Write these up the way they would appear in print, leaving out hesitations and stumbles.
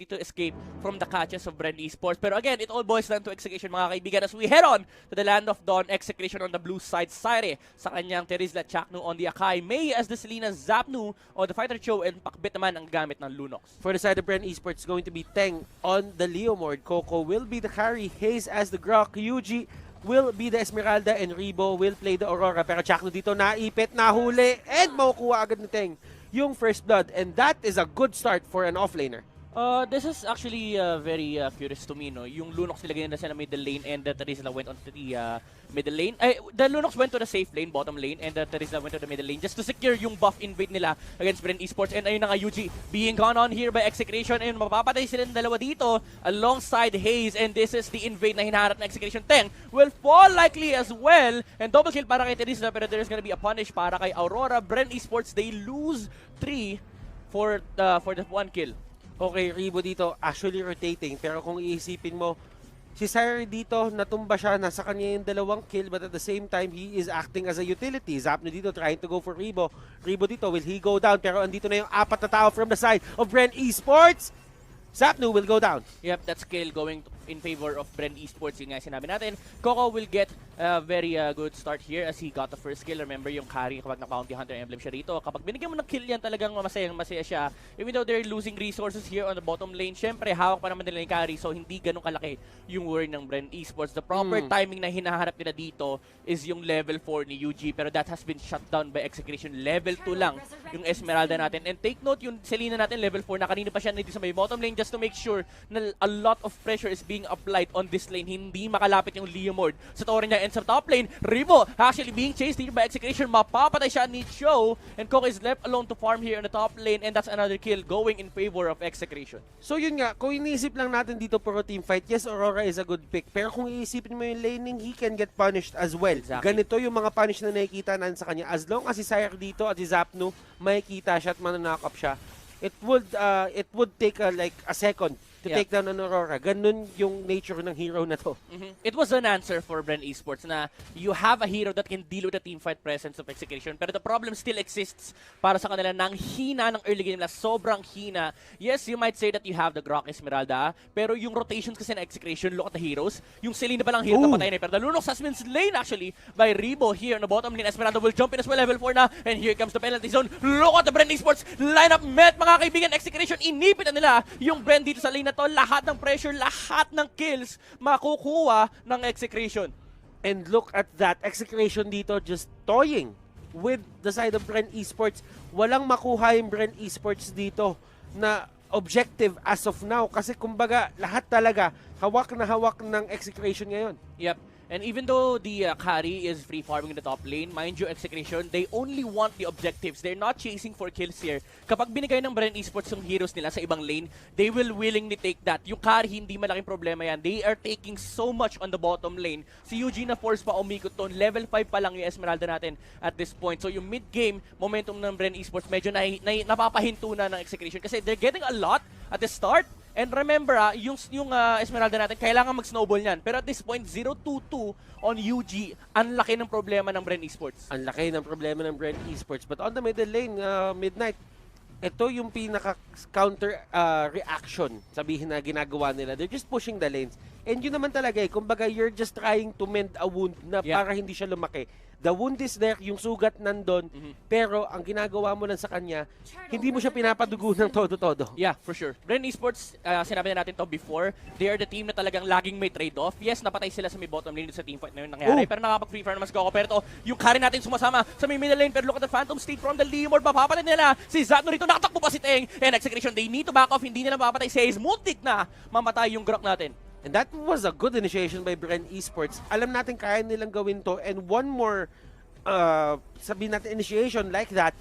to escape from the catches of BREN Esports. Pero again, it all boils down to Execration, mga kaibigan, as we head on to the land of Dawn. Execration on the blue side, Saire sa kanyang Terizla, Chaknu on the Akai, May as the Selena, Zapnu on the Fighter Cho, and Pakbit naman ang gamit ng Lunox. For the side of BREN Esports, going to be Teng on the Leomord. Coco will be the carry, Haze as the Grok, Yuji will be the Esmeralda, and Rebo will play the Aurora. Pero Chaknu dito naipit, nahuli, and makukuha agad ni Teng yung first blood, and that is a good start for an offlaner. This is actually very curious to me, no? Yung Lunox nilagay na sa middle lane, and Terizla went on to the middle lane. The Lunox went to the safe lane, bottom lane, and Terizla went to the middle lane just to secure yung buff invade nila against BREN Esports. And ayun na nga, UG being gone on here by Execration, and mapapatay sila ng dalawa dito alongside Haze, and this is the invade na hinaharap na Execration. Teng will fall likely as well, and double kill para kay Terizla, pero there's gonna be a punish para kay Aurora. BREN Esports, they lose 3 for the 1 kill. Okay, Rebo dito actually rotating, pero kung iisipin mo, si Sire dito, natumba siya, nasa kanya yung 2 kill, but at the same time, he is acting as a utility. Zapnu dito trying to go for Rebo. Rebo dito, will he go down? Pero andito na yung 4 na tao from the side of BREN Esports. Zapnu will go down. Yep, that's kill going in favor of BREN Esports. Yung nga sinabi natin. Coco will get a very good start here as he got the first kill. Remember yung carry kapag na-bounty hunter emblem siya rito. Kapag binigyan mo ng kill yan, talagang masaya siya. Even though they're losing resources here on the bottom lane, syempre hawak pa naman nila yung carry, so hindi ganun kalaki yung worry ng BREN Esports. The proper timing na hinaharap nila dito is yung level 4 ni UG, pero that has been shut down by Execration. Level 2 lang yung Esmeralda natin. And take note, yung Selena natin level 4 na kanina pa siya nandito sa may bottom lane just to make sure na a lot of pressure is being applied on this lane. Hindi makalapit yung Leomord sa torre niya. And sa top lane, Rebo actually being chased here by Execration. Mapapatay siya ni Cho, and Coco is left alone to farm here on the top lane, and that's another kill going in favor of Execration. So yun nga, kung iniisip lang natin dito pro team fight, yes, Aurora is a good pick, pero kung iisipin mo yung laning, he can get punished as well. Exactly. Ganito yung mga punish na nakikita natin sa kanya. As long as si Sire dito at si Zapnu, makikita siya at mananakop siya, it would take like a second to take down an Aurora. Ganun yung nature ng hero na to. It was an answer for BREN Esports na you have a hero that can deal with the teamfight presence of Execution, pero the problem still exists para sa kanila ng hina ng early game nila. Sobrang hina. Yes, you might say that you have the Grok Esmeralda, pero yung rotations kasi na Execution, look at the heroes. Yung Selena pa lang hero na patay na, pero the Lunox has been slain actually by Rebo here on the bottom lane. Esmeralda will jump in as well, level 4 na, and here comes the penalty zone. Look at the BREN Esports lineup met, mga kaibigan. Execution, inipit na nila yung BREN dito sa lane na to. Lahat ng pressure, lahat ng kills makukuha ng Execration. And look at that, Execration dito just toying with the side of BREN Esports. Walang makuha yung BREN Esports dito na objective as of now, kasi kumbaga lahat talaga hawak na hawak ng Execration ngayon. Yep. And even though the carry is free farming in the top lane, mind you, Execration, they only want the objectives. They're not chasing for kills here. Kapag binigay ng BREN Esports yung heroes nila sa ibang lane, they will willingly take that. Yung carry, hindi malaking problema yan. They are taking so much on the bottom lane. Si Eugene na force pa umikot to. Level 5 pa lang yung Esmeralda natin at this point. So yung mid-game momentum ng BREN Esports medyo napapahinto na ng Execration kasi they're getting a lot at the start. And remember, yung Esmeralda natin, kailangan mag-snowball yan. Pero at this point, 0-2-2 on UG. Ang laki ng problema ng BREN Esports. Ang laki ng problema ng BREN Esports. But on the middle lane, Midnight, ito yung pinaka-counter reaction, sabihin na ginagawa nila. They're just pushing the lanes. And yun naman talaga kumbaga you're just trying to mend a wound na para hindi siya lumaki. The wound is there, yung sugat nandun, pero ang ginagawa mo lang sa kanya, hindi mo siya pinapadugo ng todo-todo. Yeah, for sure. BREN Esports, sinabi na natin to before, they are the team na talagang laging may trade-off. Yes, napatay sila sa may bottom lane sa teamfight na yun nangyari, pero nakapag-free fire naman si Coco. Pero to, yung carry natin sumasama sa may middle lane, pero look at the Phantom State from the Leomord, mapapatay nila si Zapnu rito, nakatakbo pa si Teng, and Execution, they need to back off, hindi nila mapapatay si Ace, multik na mamatay yung Grok natin. And that was a good initiation by BREN Esports. Alam natin kaya nilang gawin to, and one more sabihin natin initiation like that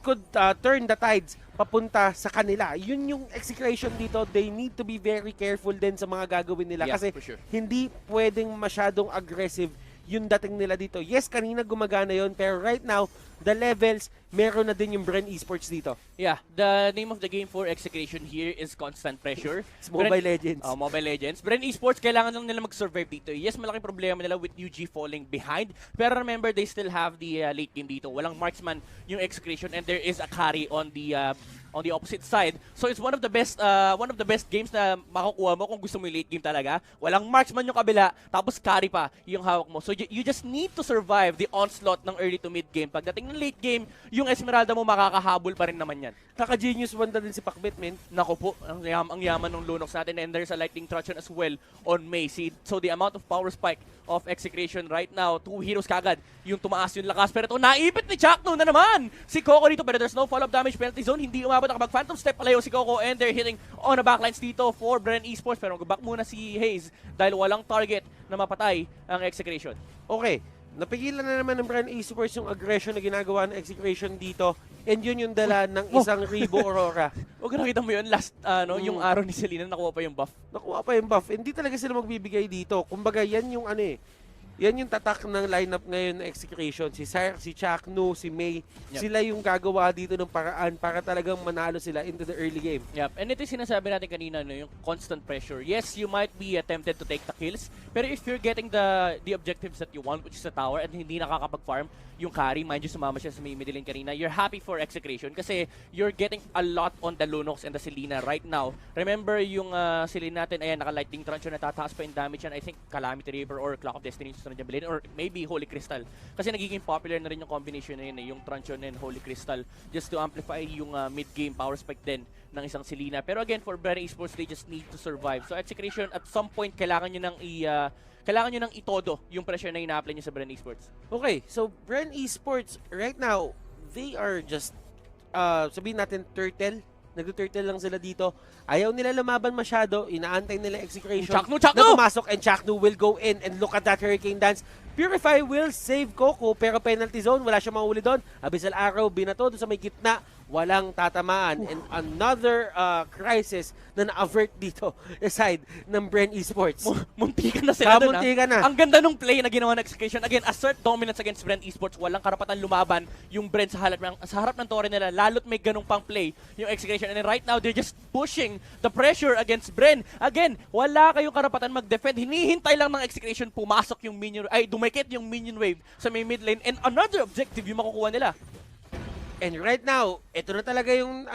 could turn the tides papunta sa kanila. Yun yung Execration dito, they need to be very careful din sa mga gagawin nila, kasi hindi pwedeng masyadong aggressive yung dating nila dito. Yes, kanina gumagana yon, pero right now the levels, meron na din yung BREN Esports dito. Yeah, the name of the game for Execration here is Constant Pressure. It's Mobile Legends. Mobile Legends. BREN Esports, kailangan lang nila mag-survive dito. Yes, malaking problema nila with UG falling behind. Pero remember, they still have the late game dito. Walang marksman yung Execration and there is a carry on the opposite side. So it's one of the best games na makukuha mo kung gusto mo yung late game talaga. Walang marksman yung kabila, tapos carry pa yung hawak mo. So you just need to survive the onslaught ng early to mid game. Pagdating ng late game, yung Esmeralda mo makakahabol pa rin naman yan. Kaka-genius wanda din si Pacbet, men. Naku po, ang yaman ng Lunox natin, and there's a lightning truncheon as well on May. So the amount of power spike of Execration right now, 2 heroes kagad yung tumaas yung lakas. Pero ito, naipit ni Chakno na naman si Coco dito, pero there's no follow-up damage penalty zone. Hindi umabot, nakapag-phantom step palayo si Coco, and they're hitting on the backlines dito for BREN Esports. Pero mag-back muna si Hayes dahil walang target na mapatay ang Execration. Okay, napigilan na naman ng BREN Esports yung aggression na ginagawa ng Execration dito. And yun yung dala ng isang Rebo Aurora. Huwag nakita mo yun, last, yung araw ni Selena, nakuha pa yung buff. Nakuha pa yung buff. Hindi talaga sila magbibigay dito. Kumbaga, yan yung yan yung tatak ng lineup ngayon na Execration. Si Sire, si Chakno, si May, sila yung gagawa dito ng paraan para talagang manalo sila into the early game. Yep, and ito yung sinasabi natin kanina, no, yung constant pressure. Yes, you might be tempted to take the kills, pero if you're getting the objectives that you want, which is the tower, at hindi nakakapag-farm yung carry, mind you, sumama siya sa may middle lane kanina, you're happy for Execration kasi you're getting a lot on the Lunox and the Selena right now. Remember yung Selena natin, ayan, naka-lightning truncheon, natataas pa yung damage yan. I think Calamity River or Clock of Destiny na dyan bilhin, or maybe Holy Crystal. Kasi nagiging popular na rin yung combination na yun, yung Truncheon and Holy Crystal, just to amplify yung mid-game power spike din ng isang Selena. Pero again, for BREN Esports, they just need to survive. So Execration, at some point, kailangan nyo nang itodo yung pressure na ina-apply nyo sa BREN Esports. Okay, so BREN Esports, right now, they are just, sabihin natin, turtle. Nag-turtle lang sila dito. Ayaw nila lumaban masyado. Inaantay nila Execration Chakno! na pumasok, and Chakno will go in, and look at that Hurricane Dance. Purify will save Coco, pero penalty zone, wala siya mahuli doon. Abyssal Arrow, binato doon sa may gitna. Walang tatamaan. And another crisis na na-avert dito aside ng BREN Esports. Muntikan na sila doon. Muntikan na. Ang ganda nung play na ginawa ng Execration. Again, assert dominance against BREN Esports. Walang karapatan lumaban yung BREN sa harap ng tore nila. Lalo't may ganung pang play yung Execration. And right now, they're just pushing the pressure against BREN. Again, wala kayong karapatan mag-defend. Hinihintay lang ng Execration pumasok yung minion, dumikit yung minion wave sa may mid lane. And another objective yung makukuha nila. And right now, ito na talaga yung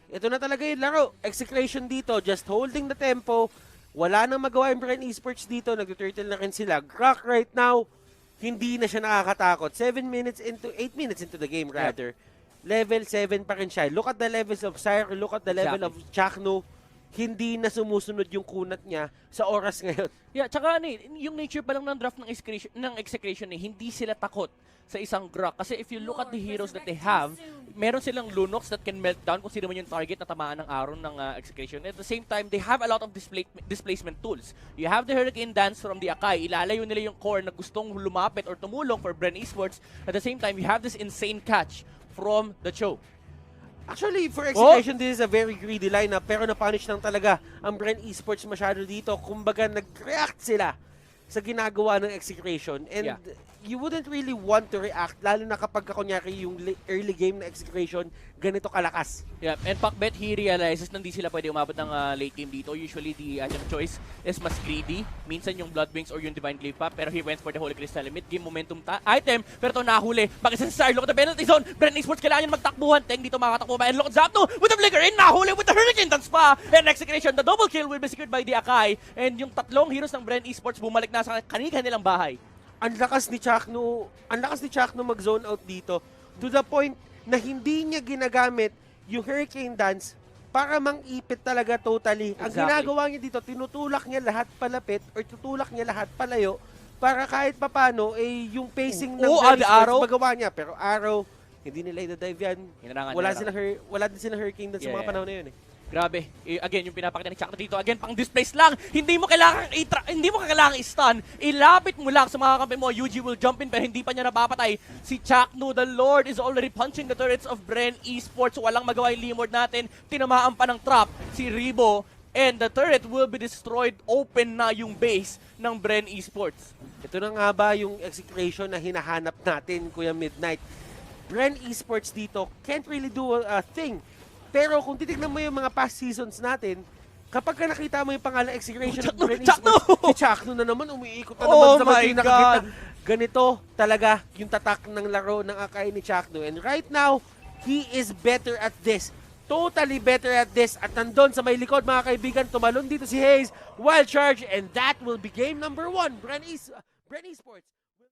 ito na talaga yung laro. Execration dito, just holding the tempo. Wala nang magawa yung BREN Esports dito, nag-turtle na rin sila. Grok right now, hindi na siya nakakatakot. 8 minutes into the game rather. Level 7 pa rin siya. Look at the levels of Sire, look at the level of Chakno. Hindi na sumusunod yung kunat niya sa oras ngayon. Yeah, tsaka yung nature pa lang ng draft ng Execration, hindi sila takot sa isang Grok. Kasi if you look at the heroes that they have, meron silang Lunox that can melt down kung sino man yung target na tamaan ng arrow ng Execration. At the same time, they have a lot of displacement tools. You have the Hurricane Dance from the Akai. Ilalayo nila yung core na gustong lumapit or tumulong for BREN Esports. At the same time, you have this insane catch from the Cho. Actually, for Execration, this is a very greedy lineup, pero na-punish lang talaga ang BREN Esports masyado dito. Kumbaga, nag-react sila sa ginagawa ng Execration. And you wouldn't really want to react, lalo na kapag kunyari yung early game na Execration, ganito kalakas. Yeah, and Pacbet, he realizes na hindi sila pwede umabot ng late game dito. Usually, the item choice is mas greedy. Minsan yung Blood Wings or yung Divine Glaive pa, pero he went for the Holy Crystal. Mid-game momentum item, pero ito nahuli. Bakit sa Star? Look at the penalty zone. BREN Esports, kailangan yung magtakbuhan. Teng dito makakatakbo ba? And look at Zapno with the flicker in. Nahuli with the Hurricane Dance pa. And Execration, the double kill will be secured by the Akai. And yung tatlong heroes ng BREN Esports bumalik na sa kanilang bahay. Ang lakas ni Chakno mag-zone out dito to the point na hindi niya ginagamit yung Hurricane Dance para mang-ipit talaga totally. Ang ginagawa niya dito, tinutulak niya lahat palapit or tutulak niya lahat palayo para kahit papano yung pacing ng BREN Esports magawa niya. Pero Arrow, hindi nila i-dive yan. Wala din silang Hurricane Dance sa mga panahon na yun eh. Grabe. Again, yung pinapakita ni Chakno dito. Again, pang displace lang. Hindi mo kailangan i-stun. Ilapit mo lang sa mga kampi mo. UG will jump in pero hindi pa niya napapatay. Si Chakno, the Lord, is already punching the turrets of BREN Esports. Walang magawa yung Limord natin. Tinamaan pa ng trap si Rebo. And the turret will be destroyed. Open na yung base ng BREN Esports. Ito na nga ba yung Execration na hinahanap natin, Kuya Midnight? BREN Esports dito can't really do a thing. Pero kung titignan mo yung mga past seasons natin, kapag ka nakita mo yung pangalan Execration ng BREN Esports, si Chakno na naman, umiikot na naman sa mga nakakita. Ganito talaga yung tatak ng laro ng Akai ni Chakno. And right now, he is better at this. Totally better at this. At nandun sa may likod, mga kaibigan, tumalon dito si Hayes. Wild charge, and that will be game number 1. BREN Esports.